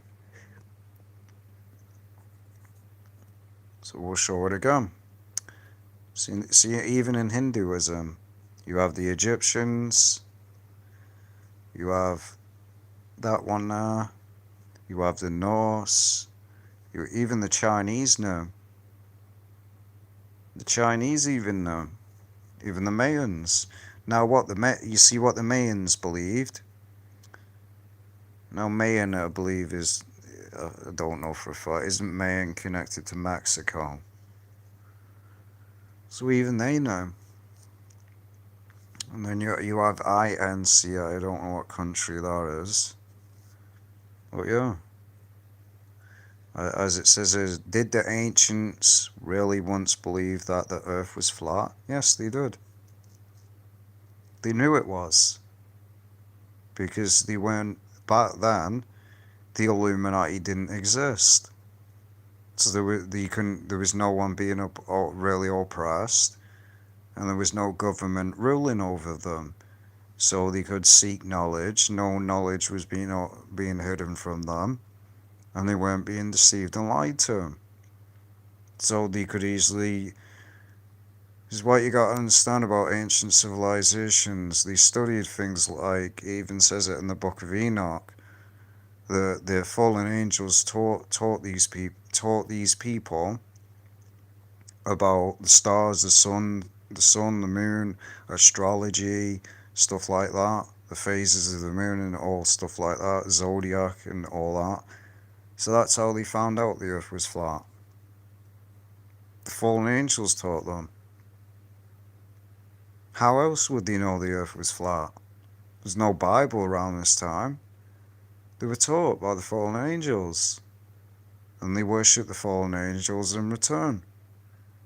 So we'll show it again. See, even in Hinduism, you have the Egyptians, you have that one there, you have the Norse, even the Chinese know. The Chinese even know, even the Mayans. Now, you see what the Mayans believed. Now, Mayan, I believe, I don't know for a fact, isn't Mayan connected to Mexico? So even they know. And then you have INC, I don't know what country that is. But yeah. As it says, did the ancients really once believe that the earth was flat? Yes, they did. They knew it was. Because they weren't, back then, the Illuminati didn't exist. So there was no one being really oppressed, and there was no government ruling over them. So they could seek knowledge. No knowledge was being hidden from them, and they weren't being deceived and lied to. So they could easily. This is what you got to understand about ancient civilizations. They studied things like, it even says it in the Book of Enoch. The fallen angels taught these people about the stars, the moon, astrology, stuff like that, the phases of the moon and all stuff like that, zodiac and all that. So that's how they found out the earth was flat. The fallen angels taught them. How else would they know the earth was flat? There's no Bible around this time. They were taught by the fallen angels, and they worshipped the fallen angels in return.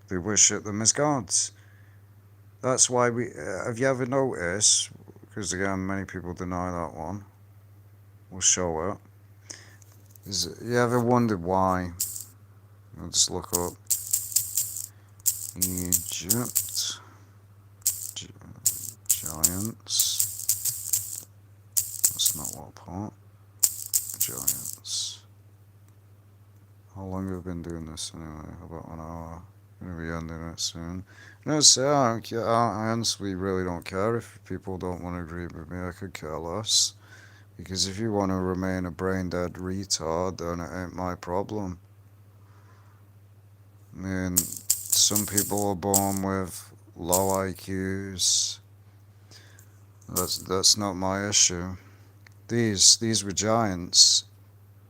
They worship them as gods. That's why have you ever noticed, because again many people deny that one, we'll show it. You ever wondered why? I'll just look up Egypt giants. That's not what part. Giants. How long have we been doing this anyway? About an hour. Gonna be ending it soon. No, so I honestly really don't care if people don't want to agree with me. I could care less. Because if you want to remain a brain dead retard, then it ain't my problem. I mean, some people are born with low IQs. That's not my issue. These were giants.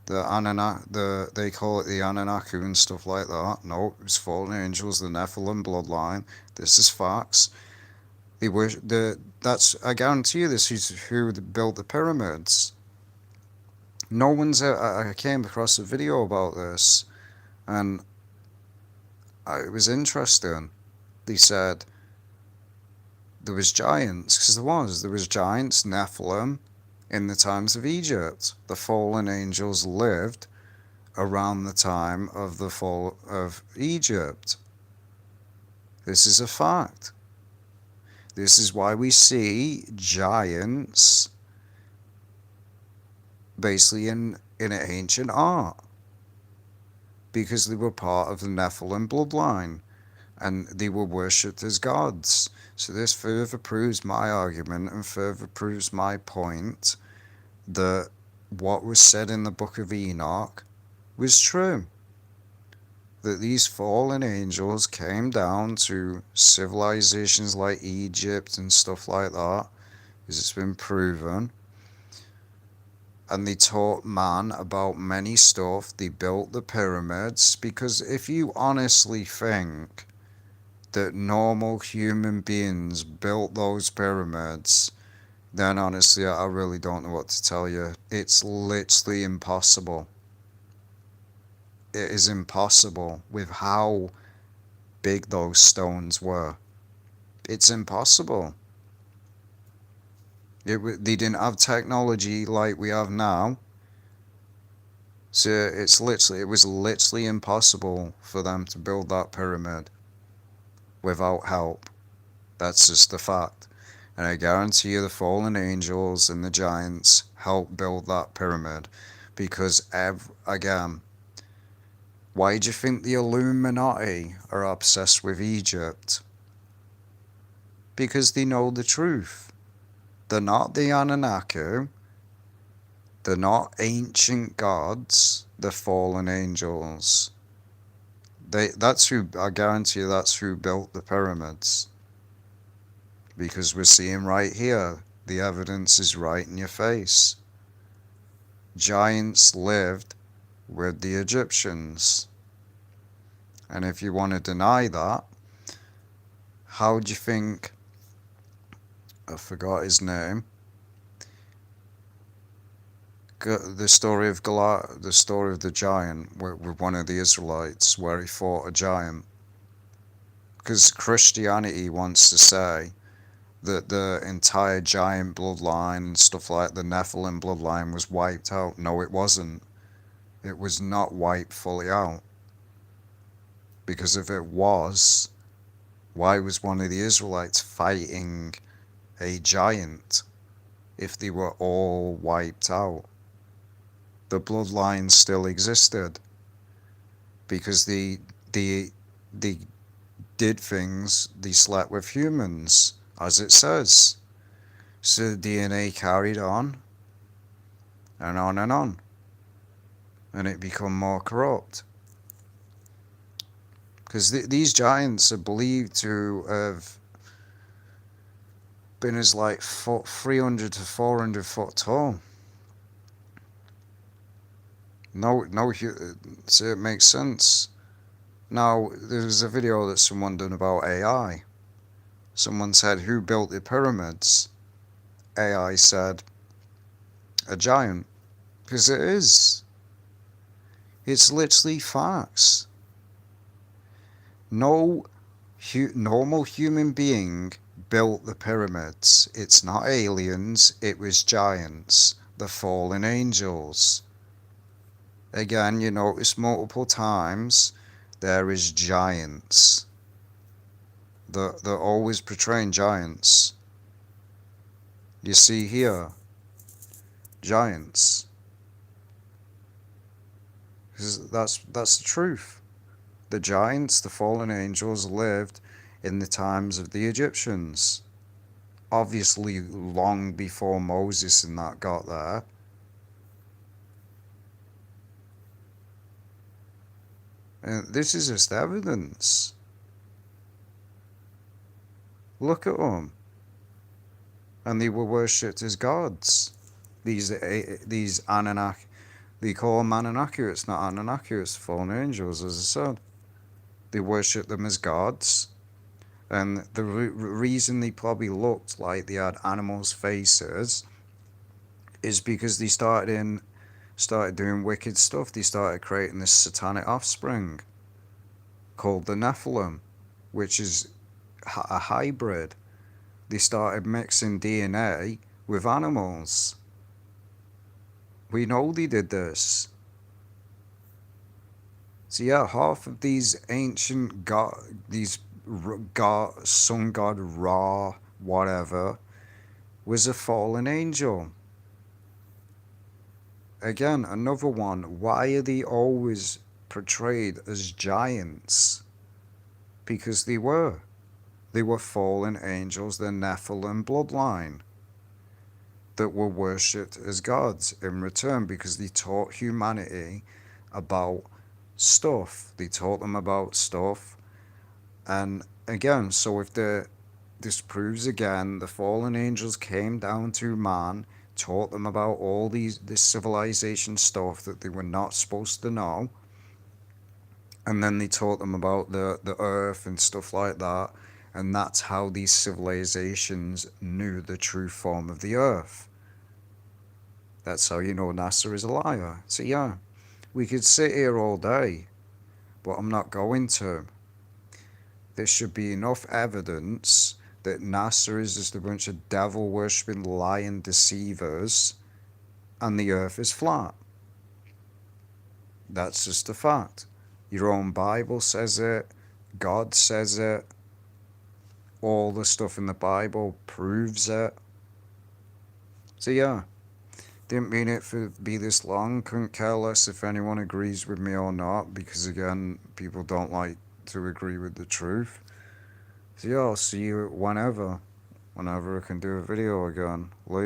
They call it the Anunnaki and stuff like that. No, it was fallen angels, the Nephilim bloodline. This is facts. I guarantee you this is who built the pyramids. No one's I came across a video about this, and it was interesting. They said there was giants, because there was giants, Nephilim, in the times of Egypt. The fallen angels lived around the time of the fall of Egypt. This is a fact. This is why we see giants basically in ancient art, because they were part of the Nephilim bloodline and they were worshipped as gods. So this further proves my argument and further proves my point that what was said in the book of Enoch was true. That these fallen angels came down to civilizations like Egypt and stuff like that, because it's been proven, and they taught man about many stuff. They built the pyramids, because if you honestly think that normal human beings built those pyramids, then honestly, I really don't know what to tell you. It's literally impossible. It is impossible with how big those stones were. It's impossible. They didn't have technology like we have now. So it was literally impossible for them to build that pyramid without help. That's just the fact. And I guarantee you the fallen angels and the giants helped build that pyramid. Because, again, why do you think the Illuminati are obsessed with Egypt? Because they know the truth. They're not the Anunnaki. They're not ancient gods. They're fallen angels. That's who, I guarantee you, that's who built the pyramids. Because we're seeing right here, the evidence is right in your face. Giants lived with the Egyptians. And if you want to deny that, how do you think, I forgot his name, the story of the story of the giant with one of the Israelites where he fought a giant? Because Christianity wants to say that the entire giant bloodline and stuff like the Nephilim bloodline was wiped out. No, it wasn't. It was not wiped fully out. Because if it was, why was one of the Israelites fighting a giant if they were all wiped out? The bloodline still existed because they did things, they slept with humans, as it says. So the DNA carried on and on and on, and it became more corrupt. Because these giants are believed to have been as like 300 to 400 foot tall. So it makes sense. Now, there's a video that someone done about AI. Someone said, who built the pyramids? AI said, a giant. Because it is. It's literally facts. No normal human being built the pyramids. It's not aliens, it was giants, the fallen angels. Again, you notice multiple times there is giants. They're always portraying giants. You see here, giants. That's the truth. The giants, the fallen angels, lived in the times of the Egyptians. Obviously, long before Moses and that got there. And this is just evidence. Look at them. And they were worshipped as gods. These Anunnaki, they call them Anunnaki. It's not Anunnaki, it's fallen angels, as I said. They worship them as gods. And the reason they probably looked like they had animals' faces is because they started doing wicked stuff. They started creating this satanic offspring called the Nephilim, which is a hybrid. They started mixing DNA with animals. We know they did this. So yeah, half of these ancient sun god Ra, whatever, was a fallen angel. Again, another one. Why are they always portrayed as giants? Because they were. They were fallen angels, the Nephilim bloodline, that were worshipped as gods in return because they taught humanity about stuff. They taught them about stuff. And again, so if this proves again, the fallen angels came down to man, taught them about all this civilization stuff that they were not supposed to know, and then they taught them about the earth and stuff like that, and that's how these civilizations knew the true form of the earth. That's how you know NASA is a liar. So yeah, we could sit here all day, but I'm not going to. There should be enough evidence that NASA is just a bunch of devil worshipping lying deceivers and the earth is flat. That's just a fact. Your own Bible says it, God says it, all the stuff in the Bible proves it. So yeah, didn't mean it to be this long, couldn't care less if anyone agrees with me or not, because again, people don't like to agree with the truth. So yeah, I'll see you whenever I can do a video again. Later.